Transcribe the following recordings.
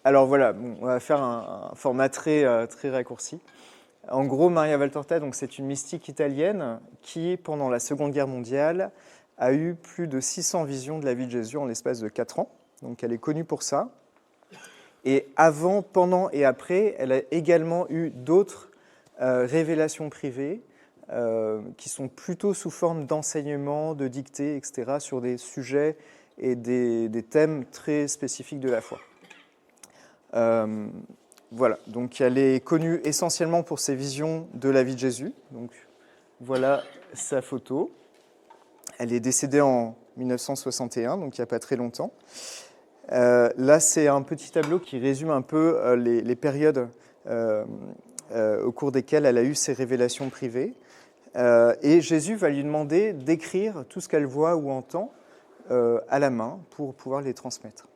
Alors voilà, bon, on va faire un format très raccourci. En gros, Maria Valtorta, donc, c'est une mystique italienne qui, pendant la Seconde Guerre mondiale, a eu plus de 600 visions de la vie de Jésus en l'espace de 4 ans. Donc elle est connue pour ça. Et avant, pendant et après, elle a également eu d'autres révélations privées qui sont plutôt sous forme d'enseignements, de dictées, etc., sur des sujets et des thèmes très spécifiques de la foi. Voilà, donc elle est connue essentiellement pour ses visions de la vie de Jésus. Donc voilà sa photo. Elle est décédée en 1961, donc il n'y a pas très longtemps. Là, c'est un petit tableau qui résume un peu les périodes au cours desquelles elle a eu ses révélations privées. Et Jésus va lui demander d'écrire tout ce qu'elle voit ou entend à la main pour pouvoir les transmettre.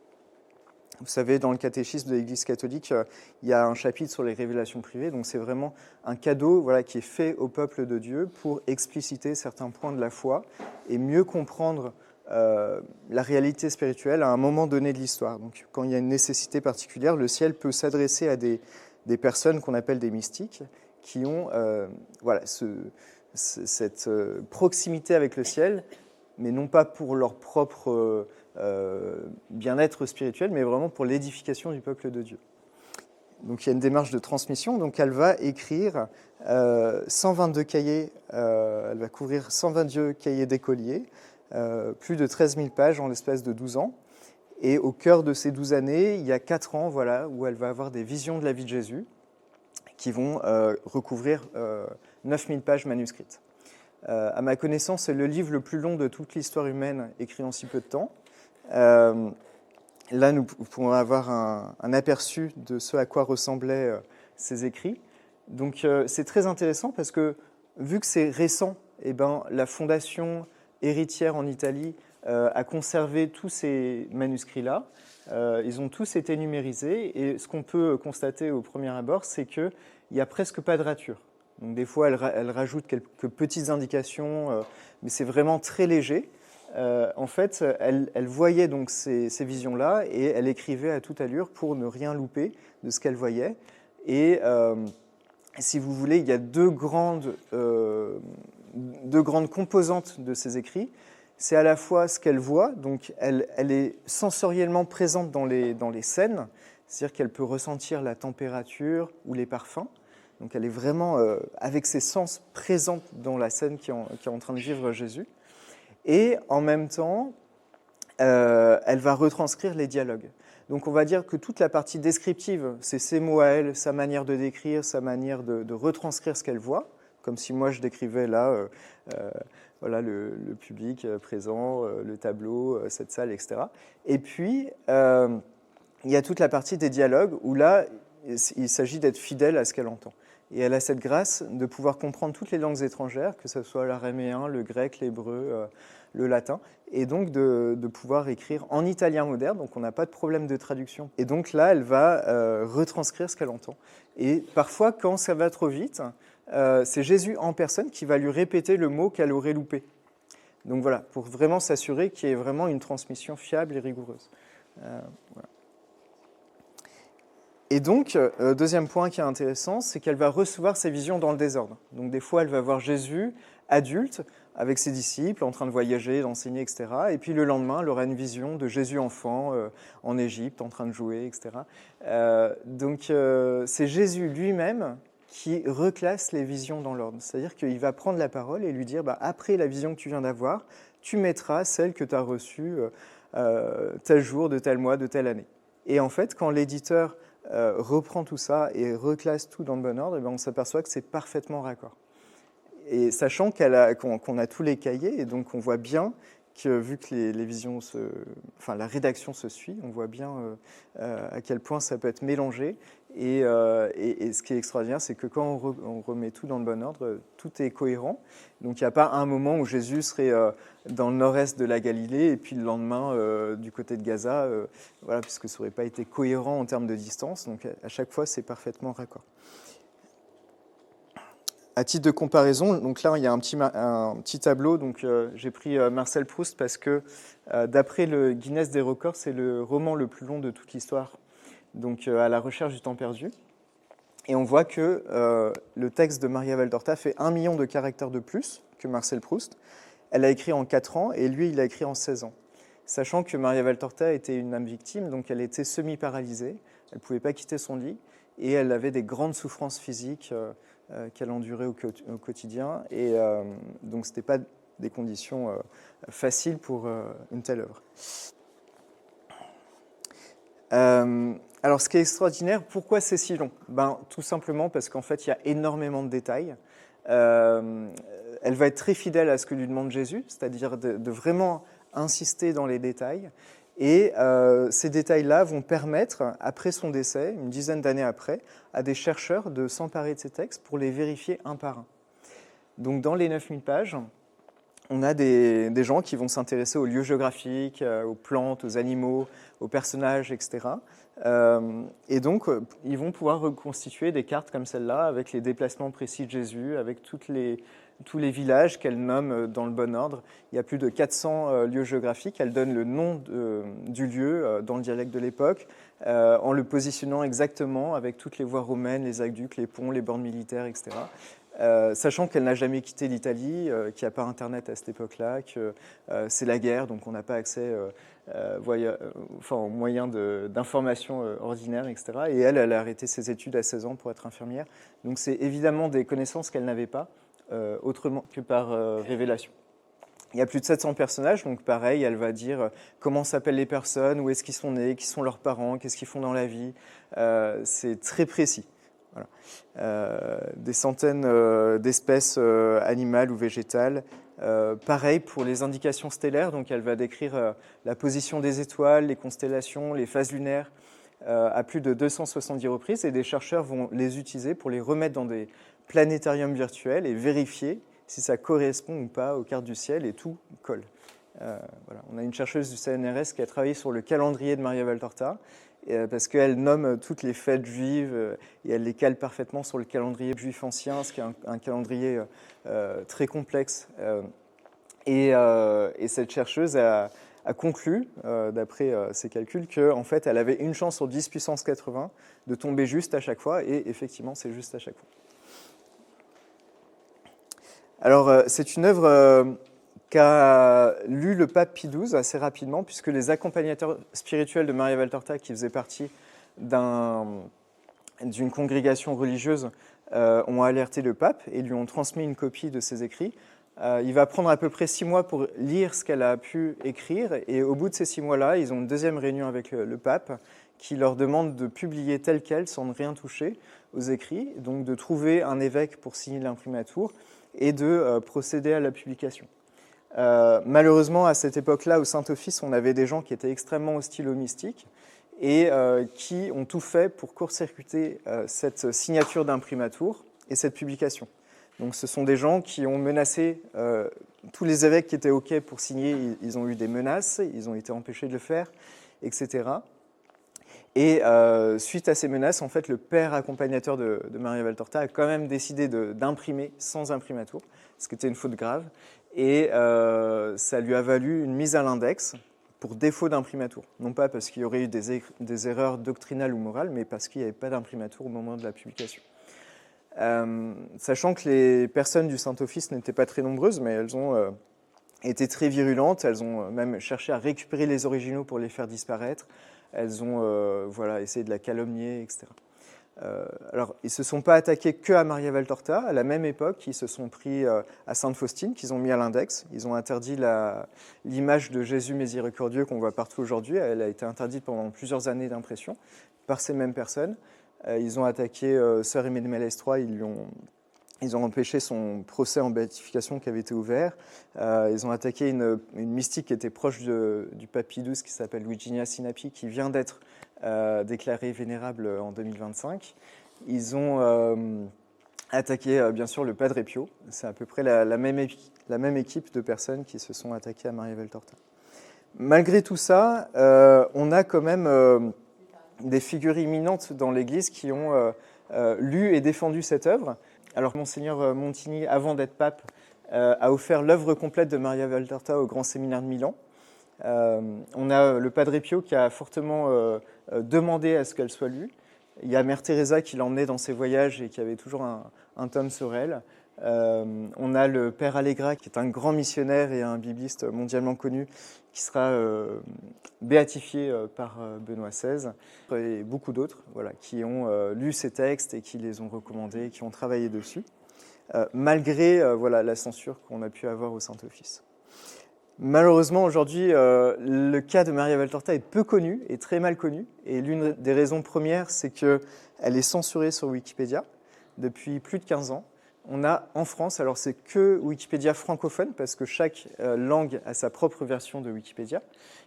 Vous savez, dans le catéchisme de l'Église catholique, il y a un chapitre sur les révélations privées. Donc c'est vraiment un cadeau qui est fait au peuple de Dieu pour expliciter certains points de la foi et mieux comprendre la réalité spirituelle à un moment donné de l'histoire. Donc quand il y a une nécessité particulière, le ciel peut s'adresser à des personnes qu'on appelle des mystiques qui ont cette proximité avec le ciel, mais non pas pour leur propre bien-être spirituel, mais vraiment pour l'édification du peuple de Dieu. Donc il y a une démarche de transmission. Donc elle va écrire 122 cahiers, elle va couvrir 122 cahiers d'écoliers, plus de 13 000 pages en l'espace de 12 ans. Et au cœur de ces 12 années, il y a 4 ans où elle va avoir des visions de la vie de Jésus qui vont recouvrir 9 000 pages manuscrites. À ma connaissance, c'est le livre le plus long de toute l'histoire humaine écrit en si peu de temps. Là, nous pouvons avoir un aperçu de ce à quoi ressemblaient ces écrits. Donc, c'est très intéressant parce que, vu que c'est récent, la fondation héritière en Italie a conservé tous ces manuscrits-là. Ils ont tous été numérisés. Et ce qu'on peut constater au premier abord, c'est qu'il n'y a presque pas de rature. Donc, des fois, elle rajoute quelques petites indications, mais c'est vraiment très léger. En fait, elle voyait donc ces visions-là et elle écrivait à toute allure pour ne rien louper de ce qu'elle voyait. Et si vous voulez, il y a deux grandes composantes de ces écrits. C'est à la fois ce qu'elle voit, donc elle est sensoriellement présente dans les scènes, c'est-à-dire qu'elle peut ressentir la température ou les parfums. Donc elle est vraiment, avec ses sens, présente dans la scène qui est en train de vivre Jésus. Et en même temps, elle va retranscrire les dialogues. Donc on va dire que toute la partie descriptive, c'est ses mots à elle, sa manière de décrire, sa manière de retranscrire ce qu'elle voit, comme si moi je décrivais là le public présent, le tableau, cette salle, etc. Et puis, il y a toute la partie des dialogues où là, il s'agit d'être fidèle à ce qu'elle entend. Et elle a cette grâce de pouvoir comprendre toutes les langues étrangères, que ce soit l'araméen, le grec, l'hébreu, le latin, et donc de pouvoir écrire en italien moderne, donc on n'a pas de problème de traduction. Et donc là, elle va retranscrire ce qu'elle entend. Et parfois, quand ça va trop vite, c'est Jésus en personne qui va lui répéter le mot qu'elle aurait loupé. Donc voilà, pour vraiment s'assurer qu'il y ait vraiment une transmission fiable et rigoureuse. Voilà. Et donc, deuxième point qui est intéressant, c'est qu'elle va recevoir ses visions dans le désordre. Donc des fois, elle va voir Jésus, adulte, avec ses disciples, en train de voyager, d'enseigner, etc. Et puis le lendemain, elle aura une vision de Jésus enfant, en Égypte, en train de jouer, etc. Donc c'est Jésus lui-même qui reclasse les visions dans l'ordre. C'est-à-dire qu'il va prendre la parole et lui dire, après la vision que tu viens d'avoir, tu mettras celle que tu as reçue tel jour, de tel mois, de telle année. Et en fait, quand l'éditeur reprend tout ça et reclasse tout dans le bon ordre, on s'aperçoit que c'est parfaitement raccord. Et sachant qu'on a tous les cahiers, et donc on voit bien que vu que les visions la rédaction se suit, on voit bien à quel point ça peut être mélangé. Et ce qui est extraordinaire, c'est que quand on remet tout dans le bon ordre, tout est cohérent. Donc il n'y a pas un moment où Jésus serait dans le nord-est de la Galilée et puis le lendemain du côté de Gaza, puisque ça n'aurait pas été cohérent en termes de distance. Donc à chaque fois, c'est parfaitement raccord. À titre de comparaison, donc là, il y a un petit tableau. Donc, j'ai pris Marcel Proust parce que, d'après le Guinness des records, c'est le roman le plus long de toute l'histoire donc à la recherche du temps perdu. Et on voit que le texte de Maria Valtorta fait 1 million de caractères de plus que Marcel Proust. Elle a écrit en 4 ans et lui, il a écrit en 16 ans. Sachant que Maria Valtorta était une âme victime, donc elle était semi-paralysée, elle ne pouvait pas quitter son lit, et elle avait des grandes souffrances physiques qu'elle endurait au quotidien. Et donc, ce n'était pas des conditions faciles pour une telle œuvre. Alors, ce qui est extraordinaire, pourquoi c'est si long ? Tout simplement parce qu'en fait, il y a énormément de détails. Elle va être très fidèle à ce que lui demande Jésus, c'est-à-dire de vraiment insister dans les détails. Et ces détails-là vont permettre, après son décès, une dizaine d'années après, à des chercheurs de s'emparer de ces textes pour les vérifier un par un. Donc, dans les 9000 pages, on a des gens qui vont s'intéresser aux lieux géographiques, aux plantes, aux animaux, aux personnages, etc. Et donc, ils vont pouvoir reconstituer des cartes comme celle-là, avec les déplacements précis de Jésus, avec tous les villages qu'elle nomme dans le bon ordre. Il y a plus de 400 lieux géographiques. Elle donne le nom du lieu dans le dialecte de l'époque, en le positionnant exactement avec toutes les voies romaines, les aqueducs, les ponts, les bornes militaires, etc. Sachant qu'elle n'a jamais quitté l'Italie, qu'il n'y a pas Internet à cette époque-là, que c'est la guerre, donc on n'a pas accès aux moyens d'information ordinaires, etc. Et elle a arrêté ses études à 16 ans pour être infirmière. Donc c'est évidemment des connaissances qu'elle n'avait pas, autrement que par révélation. Il y a plus de 700 personnages, donc pareil, elle va dire comment s'appellent les personnes, où est-ce qu'ils sont nés, qui sont leurs parents, qu'est-ce qu'ils font dans la vie. C'est très précis. Voilà. Des centaines d'espèces animales ou végétales. Pareil pour les indications stellaires, donc elle va décrire la position des étoiles, les constellations, les phases lunaires à plus de 270 reprises, et des chercheurs vont les utiliser pour les remettre dans des planétariums virtuels et vérifier si ça correspond ou pas aux cartes du ciel, et tout colle. Voilà. On a une chercheuse du CNRS qui a travaillé sur le calendrier de Maria Valtorta, parce qu'elle nomme toutes les fêtes juives et elle les cale parfaitement sur le calendrier juif ancien, ce qui est un calendrier très complexe. Et cette chercheuse a conclu, d'après ses calculs, qu'en fait, elle avait une chance sur 10 puissance 80 de tomber juste à chaque fois, et effectivement, c'est juste à chaque fois. Alors, c'est une œuvre qu'a lu le pape Pie XII assez rapidement, puisque les accompagnateurs spirituels de Maria Valtorta, qui faisaient partie d'une congrégation religieuse, ont alerté le pape et lui ont transmis une copie de ses écrits. Il va prendre à peu près 6 mois pour lire ce qu'elle a pu écrire, et au bout de ces 6 mois-là, ils ont une deuxième réunion avec le pape qui leur demande de publier tel quel sans ne rien toucher aux écrits, donc de trouver un évêque pour signer l'imprimatur et de procéder à la publication. Malheureusement, à cette époque-là, au Saint-Office, on avait des gens qui étaient extrêmement hostiles aux mystiques et qui ont tout fait pour court-circuiter cette signature d'imprimatur et cette publication. Donc ce sont des gens qui ont menacé tous les évêques qui étaient OK pour signer, ils ont eu des menaces, ils ont été empêchés de le faire, etc. Et suite à ces menaces, en fait, le père accompagnateur de Maria Valtorta a quand même décidé d'imprimer sans imprimatur, ce qui était une faute grave. Et ça lui a valu une mise à l'index pour défaut d'imprimatur. Non pas parce qu'il y aurait eu des erreurs doctrinales ou morales, mais parce qu'il n'y avait pas d'imprimatur au moment de la publication. Sachant que les personnes du Saint-Office n'étaient pas très nombreuses, mais elles ont été très virulentes, elles ont même cherché à récupérer les originaux pour les faire disparaître, elles ont essayé de la calomnier, etc. Alors, ils ne se sont pas attaqués que à Maria Valtorta. À la même époque, ils se sont pris à Sainte Faustine, qu'ils ont mis à l'index. Ils ont interdit l'image de Jésus miséricordieux qu'on voit partout aujourd'hui. Elle a été interdite pendant plusieurs années d'impression par ces mêmes personnes. Ils ont attaqué Sœur Hyménée III, ils ont empêché son procès en béatification qui avait été ouvert. Ils ont attaqué une mystique qui était proche du pape Pie XII, qui s'appelle Virginia Sinapi, qui vient d'être déclarée vénérable en 2025. Ils ont attaqué, bien sûr, le Padre Pio. C'est à peu près la même équipe de personnes qui se sont attaquées à Maria Valtorta. Malgré tout ça, on a quand même des figures imminentes dans l'Église qui ont lu et défendu cette œuvre. Alors, Monseigneur Montini, avant d'être pape, a offert l'œuvre complète de Maria Valtorta au Grand Séminaire de Milan. On a le Padre Pio qui a fortement demandé à ce qu'elle soit lue. Il y a Mère Teresa qui l'emmenait dans ses voyages et qui avait toujours un tome sur elle. On a le Père Allegra qui est un grand missionnaire et un bibliste mondialement connu qui sera béatifié par Benoît XVI et beaucoup d'autres voilà, qui ont lu ces textes et qui les ont recommandés, qui ont travaillé dessus, malgré voilà, la censure qu'on a pu avoir au Saint-Office. Malheureusement, aujourd'hui, le cas de Maria Valtorta est peu connu et très mal connu. Et l'une des raisons premières, c'est qu'elle est censurée sur Wikipédia depuis plus de 15 ans. On a en France, alors c'est que Wikipédia francophone, parce que chaque langue a sa propre version de Wikipédia.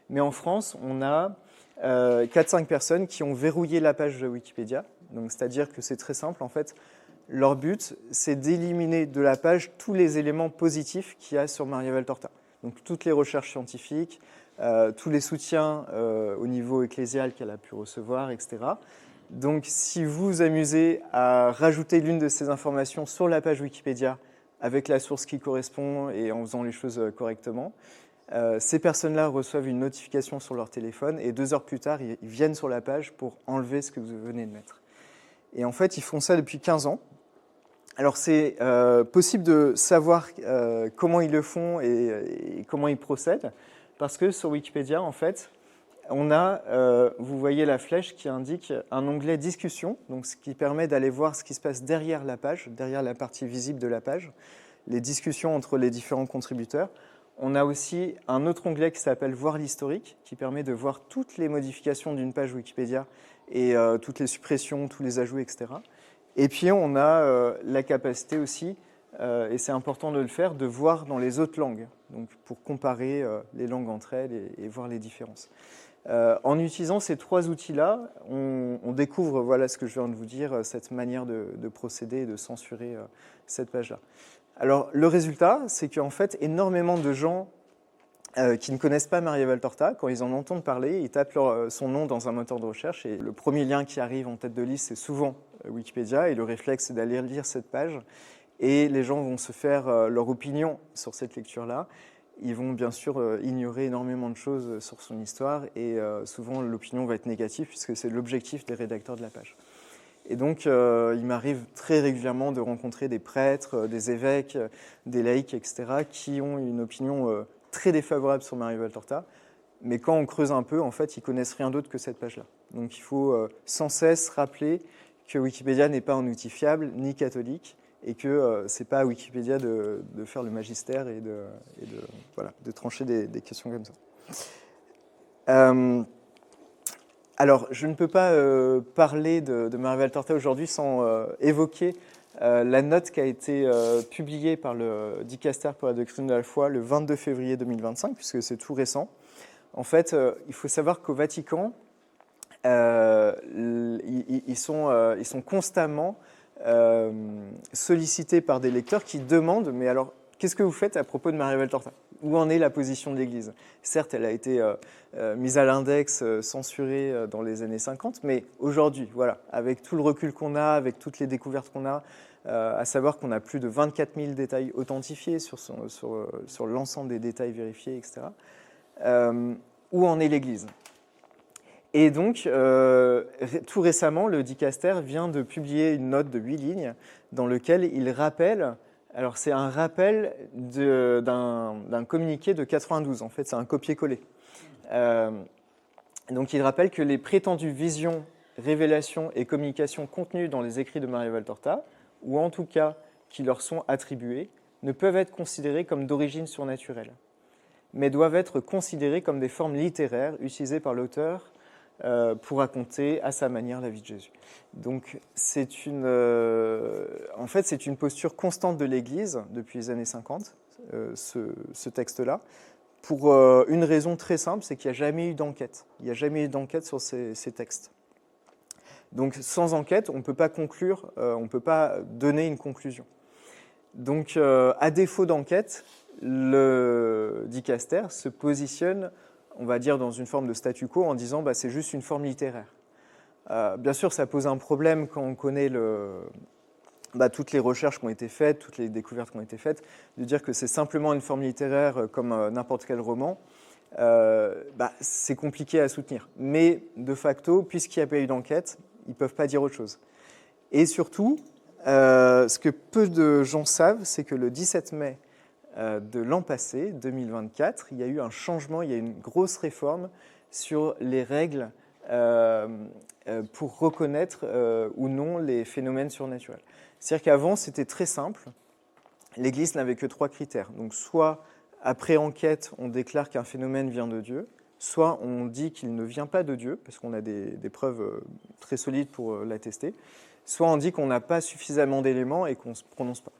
Mais en France, on a 4-5 personnes qui ont verrouillé la page de Wikipédia. Donc, c'est-à-dire que c'est très simple, en fait. Leur but, c'est d'éliminer de la page tous les éléments positifs qu'il y a sur Maria Valtorta. Donc toutes les recherches scientifiques, tous les soutiens au niveau ecclésial qu'elle a pu recevoir, etc. Donc si vous vous amusez à rajouter l'une de ces informations sur la page Wikipédia avec la source qui correspond et en faisant les choses correctement, ces personnes-là reçoivent une notification sur leur téléphone et 2 heures plus tard, ils viennent sur la page pour enlever ce que vous venez de mettre. Et en fait, ils font ça depuis 15 ans. Alors c'est possible de savoir comment ils le font et comment ils procèdent, parce que sur Wikipédia, en fait, on a, vous voyez la flèche qui indique un onglet discussion, donc ce qui permet d'aller voir ce qui se passe derrière la page, derrière la partie visible de la page, les discussions entre les différents contributeurs. On a aussi un autre onglet qui s'appelle voir l'historique, qui permet de voir toutes les modifications d'une page Wikipédia et toutes les suppressions, tous les ajouts, etc. Et puis, on a la capacité aussi, et c'est important de le faire, de voir dans les autres langues, donc pour comparer les langues entre elles et voir les différences. En utilisant ces 3 outils-là, on découvre, voilà ce que je viens de vous dire, cette manière de procéder et de censurer cette page-là. Alors, le résultat, c'est qu'en fait, énormément de gens qui ne connaissent pas Maria Valtorta, quand ils en entendent parler, ils tapent son nom dans un moteur de recherche et le premier lien qui arrive en tête de liste, c'est souvent Wikipédia et le réflexe, c'est d'aller lire cette page et les gens vont se faire leur opinion sur cette lecture-là. Ils vont bien sûr ignorer énormément de choses sur son histoire et souvent l'opinion va être négative puisque c'est l'objectif des rédacteurs de la page. Et donc, il m'arrive très régulièrement de rencontrer des prêtres, des évêques, des laïcs, etc., qui ont une opinion très défavorable sur Maria Valtorta, mais quand on creuse un peu, en fait, ils connaissent rien d'autre que cette page-là. Donc il faut sans cesse rappeler que Wikipédia n'est pas un outil fiable ni catholique et que c'est pas à Wikipédia de faire le magistère et de trancher des questions comme ça. Alors, je ne peux pas parler de Maria Valtorta aujourd'hui sans évoquer la note qui a été publiée par le dicaster pour la doctrine de la foi le 22 février 2025, puisque c'est tout récent. En fait, il faut savoir qu'au Vatican, ils sont constamment sollicités par des lecteurs qui demandent « Mais alors, qu'est-ce que vous faites à propos de Maria Valtorta ? Où en est la position de l'Église ?» Certes, elle a été mise à l'index, censurée dans les années 50, mais aujourd'hui, voilà, avec tout le recul qu'on a, avec toutes les découvertes qu'on a, à savoir qu'on a plus de 24 000 détails authentifiés sur l'ensemble des détails vérifiés, etc. Où en est l'Église ? Et donc, tout récemment, le dicaster vient de publier une note de 8 lignes dans laquelle il rappelle, alors c'est un rappel d'un communiqué de 92, en fait c'est un copier-coller. Donc il rappelle que les prétendues visions, révélations et communications contenues dans les écrits de Maria Valtorta, ou en tout cas qui leur sont attribuées, ne peuvent être considérées comme d'origine surnaturelle, mais doivent être considérées comme des formes littéraires utilisées par l'auteur pour raconter à sa manière la vie de Jésus. Donc c'est une posture constante de l'Église depuis les années 50, ce texte-là, pour une raison très simple, c'est qu'il n'y a jamais eu d'enquête. Il n'y a jamais eu d'enquête sur ces textes. Donc sans enquête, on ne peut pas conclure, on ne peut pas donner une conclusion. Donc à défaut d'enquête, le dicaster se positionne, on va dire, dans une forme de statu quo en disant c'est juste une forme littéraire. Bien sûr, ça pose un problème quand on connaît toutes les recherches qui ont été faites, toutes les découvertes qui ont été faites, de dire que c'est simplement une forme littéraire comme n'importe quel roman. c'est compliqué à soutenir. Mais de facto, puisqu'il n'y a pas eu d'enquête, ils ne peuvent pas dire autre chose. Et surtout, ce que peu de gens savent, c'est que le 17 mai de l'an passé, 2024, il y a eu un changement, il y a eu une grosse réforme sur les règles pour reconnaître ou non les phénomènes surnaturels. C'est-à-dire qu'avant, c'était très simple. L'Église n'avait que 3 critères. Donc, soit après enquête, on déclare qu'un phénomène vient de Dieu, soit on dit qu'il ne vient pas de Dieu, parce qu'on a des preuves très solides pour l'attester, soit on dit qu'on n'a pas suffisamment d'éléments et qu'on ne se prononce pas.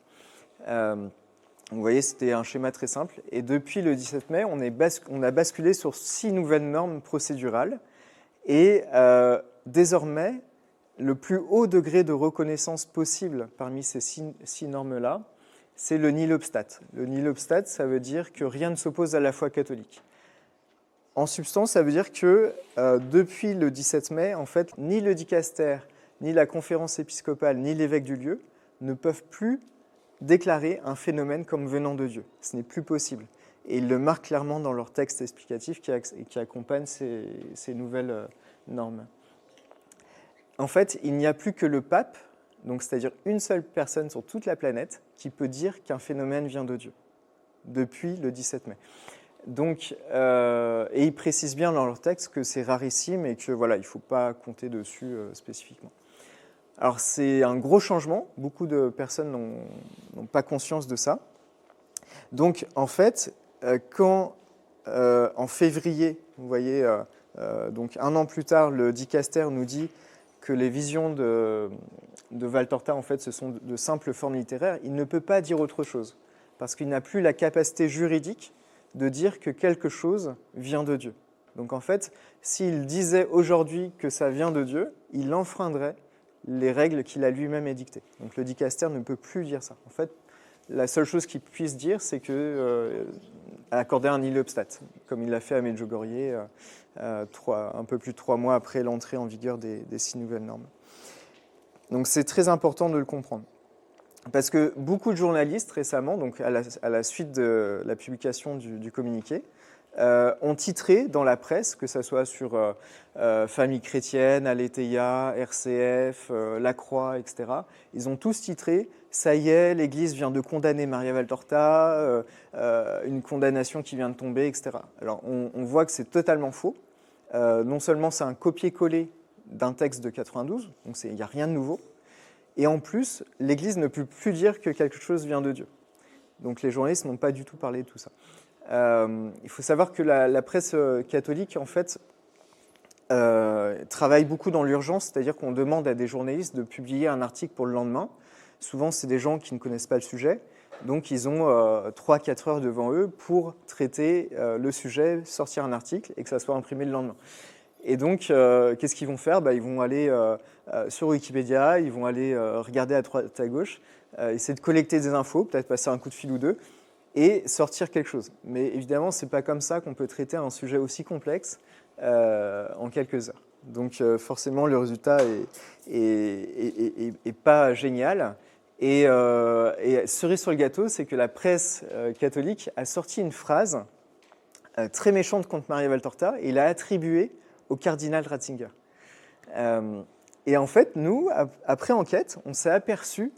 Vous voyez, c'était un schéma très simple. Et depuis le 17 mai, on a basculé sur 6 nouvelles normes procédurales. Et désormais, le plus haut degré de reconnaissance possible parmi ces 6 normes-là, c'est le nihil obstat. Le nihil obstat, ça veut dire que rien ne s'oppose à la foi catholique. En substance, ça veut dire que depuis le 17 mai, en fait, ni le dicaster, ni la conférence épiscopale, ni l'évêque du lieu ne peuvent plus déclarer un phénomène comme venant de Dieu. Ce n'est plus possible. Et ils le marquent clairement dans leur texte explicatif qui accompagne ces nouvelles normes. En fait, il n'y a plus que le pape, donc c'est-à-dire une seule personne sur toute la planète, qui peut dire qu'un phénomène vient de Dieu, depuis le 17 mai. Donc, et ils précisent bien dans leur texte que c'est rarissime et que voilà, il ne faut pas compter dessus spécifiquement. Alors c'est un gros changement, beaucoup de personnes n'ont pas conscience de ça. Donc en fait, quand en février, vous voyez, donc un an plus tard, le dicaster nous dit que les visions de Valtorta, en fait, ce sont de simples formes littéraires, il ne peut pas dire autre chose, parce qu'il n'a plus la capacité juridique de dire que quelque chose vient de Dieu. Donc en fait, s'il disait aujourd'hui que ça vient de Dieu, il enfreindrait les règles qu'il a lui-même édictées. Donc le dicaster ne peut plus dire ça. En fait, la seule chose qu'il puisse dire, c'est accorder un nihil obstat, comme il l'a fait à Medjugorje un peu plus de 3 mois après l'entrée en vigueur des 6 nouvelles normes. Donc c'est très important de le comprendre. Parce que beaucoup de journalistes récemment, donc à la suite de la publication du communiqué, ont titré dans la presse, que ce soit sur Famille chrétienne, Aletheia, RCF, La Croix, etc. Ils ont tous titré « Ça y est, l'Église vient de condamner Maria Valtorta, une condamnation qui vient de tomber, etc. » Alors on voit que c'est totalement faux. Non seulement c'est un copier-coller d'un texte de 92, donc il n'y a rien de nouveau, et en plus, l'Église ne peut plus dire que quelque chose vient de Dieu. Donc les journalistes n'ont pas du tout parlé de tout ça. Il faut savoir que la presse catholique, en fait, travaille beaucoup dans l'urgence, c'est-à-dire qu'on demande à des journalistes de publier un article pour le lendemain. Souvent, c'est des gens qui ne connaissent pas le sujet, donc ils ont 3-4 heures devant eux pour traiter le sujet, sortir un article et que ça soit imprimé le lendemain. Et donc, qu'est-ce qu'ils vont faire ? Ils vont aller sur Wikipédia, ils vont aller regarder à droite, à gauche, essayer de collecter des infos, peut-être passer un coup de fil ou deux, et sortir quelque chose. Mais évidemment, ce n'est pas comme ça qu'on peut traiter un sujet aussi complexe en quelques heures. Donc forcément, le résultat est pas génial. Et cerise sur le gâteau, c'est que la presse catholique a sorti une phrase très méchante contre Maria Valtorta et l'a attribuée au cardinal Ratzinger. Et en fait, nous, après enquête, on s'est aperçu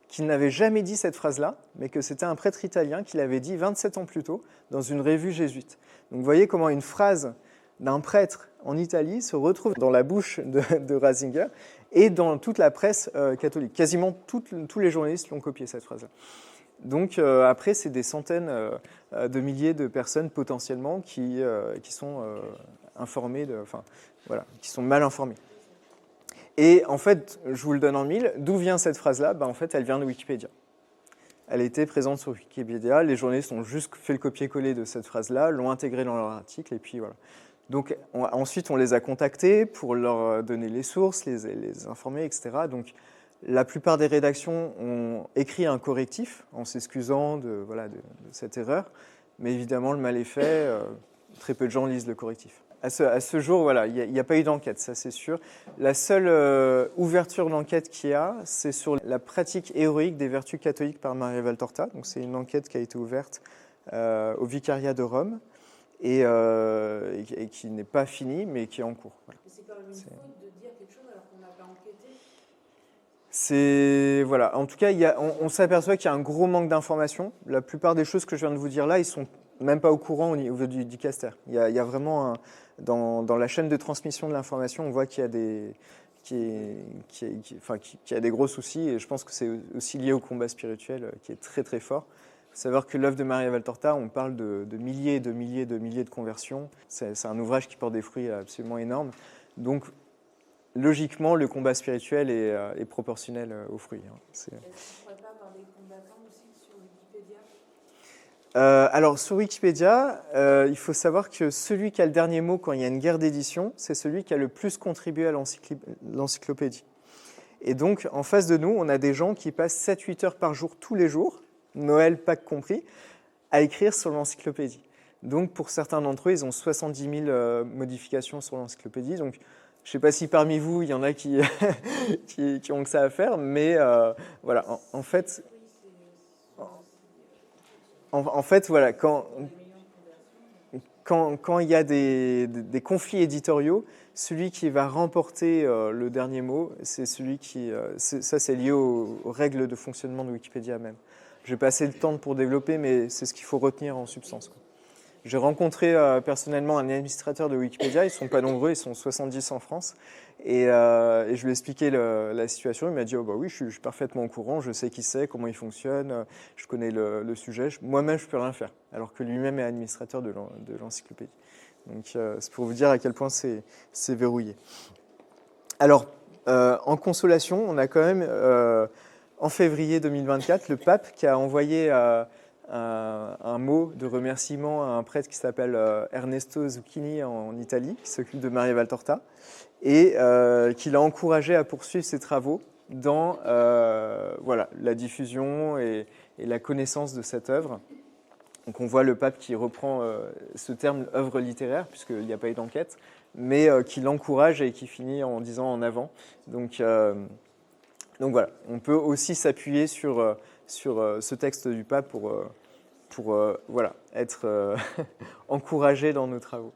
qu'il n'avait jamais dit cette phrase-là, mais que c'était un prêtre italien qui l'avait dit 27 ans plus tôt dans une revue jésuite. Donc vous voyez comment une phrase d'un prêtre en Italie se retrouve dans la bouche de Ratzinger et dans toute la presse catholique. Quasiment tous les journalistes l'ont copié, cette phrase-là. Donc après, c'est des centaines de milliers de personnes potentiellement qui sont informées, qui sont mal informées. Et en fait, je vous le donne en mille, d'où vient cette phrase-là ? En fait, elle vient de Wikipédia. Elle était présente sur Wikipédia, les journalistes ont juste fait le copier-coller de cette phrase-là, l'ont intégrée dans leur article, et puis voilà. Donc ensuite, on les a contactés pour leur donner les sources, les informer, etc. Donc la plupart des rédactions ont écrit un correctif en s'excusant de cette erreur, mais évidemment, le mal est fait, très peu de gens lisent le correctif. À ce jour, voilà, il n'y a pas eu d'enquête, ça c'est sûr. La seule ouverture d'enquête qu'il y a, c'est sur la pratique héroïque des vertus catholiques par Maria Valtorta. Donc c'est une enquête qui a été ouverte au vicariat de Rome. et qui n'est pas fini, mais qui est en cours. Voilà. C'est quand même une faute de dire quelque chose alors qu'on n'a pas enquêté. Voilà. En tout cas, on s'aperçoit qu'il y a un gros manque d'informations. La plupart des choses que je viens de vous dire là, ils sont même pas au courant au niveau du dicaster. Il y a vraiment dans la chaîne de transmission de l'information, on voit qu'il y a des qu'il y a des gros soucis, et je pense que c'est aussi lié au combat spirituel qui est très très fort. Il faut savoir que l'œuvre de Maria Valtorta, on parle de milliers et de milliers de milliers de conversions. C'est un ouvrage qui porte des fruits absolument énormes. Donc, logiquement, le combat spirituel est proportionnel aux fruits. Est-ce qu'on ne pourrait pas avoir des combattants aussi sur Wikipédia ? Alors, sur Wikipédia, il faut savoir que celui qui a le dernier mot quand il y a une guerre d'édition, c'est celui qui a le plus contribué à l'encyclopédie. Et donc, en face de nous, on a des gens qui passent 7-8 heures par jour, tous les jours, Noël, Pâques compris, à écrire sur l'encyclopédie. Donc, pour certains d'entre eux, ils ont 70 000 modifications sur l'encyclopédie. Donc, je ne sais pas si parmi vous, il y en a qui, qui ont que ça à faire, mais voilà, en fait, voilà, quand il y a des conflits éditoriaux, celui qui va remporter le dernier mot, c'est celui qui... ça, c'est lié aux règles de fonctionnement de Wikipédia même. Je vais passer le temps pour développer, mais c'est ce qu'il faut retenir en substance, quoi. J'ai rencontré personnellement un administrateur de Wikipédia, ils ne sont pas nombreux, ils sont 70 en France, et je lui ai expliqué la situation. Il m'a dit « Oh bah oui, je suis parfaitement au courant, je sais qui c'est, comment il fonctionne, je connais le sujet, moi-même je ne peux rien faire », alors que lui-même est administrateur de l'encyclopédie. Donc c'est pour vous dire à quel point c'est verrouillé. Alors, en consolation, on a quand même, en février 2024, le pape qui a envoyé... un mot de remerciement à un prêtre qui s'appelle Ernesto Zucchini en Italie, qui s'occupe de Maria Valtorta, et qui l'a encouragé à poursuivre ses travaux dans voilà, la diffusion et la connaissance de cette œuvre. Donc on voit le pape qui reprend ce terme œuvre littéraire, puisqu'il n'y a pas eu d'enquête, mais qui l'encourage et qui finit en disant en avant. Donc voilà, on peut aussi s'appuyer sur ce texte du pape pour voilà, être encouragé dans nos travaux.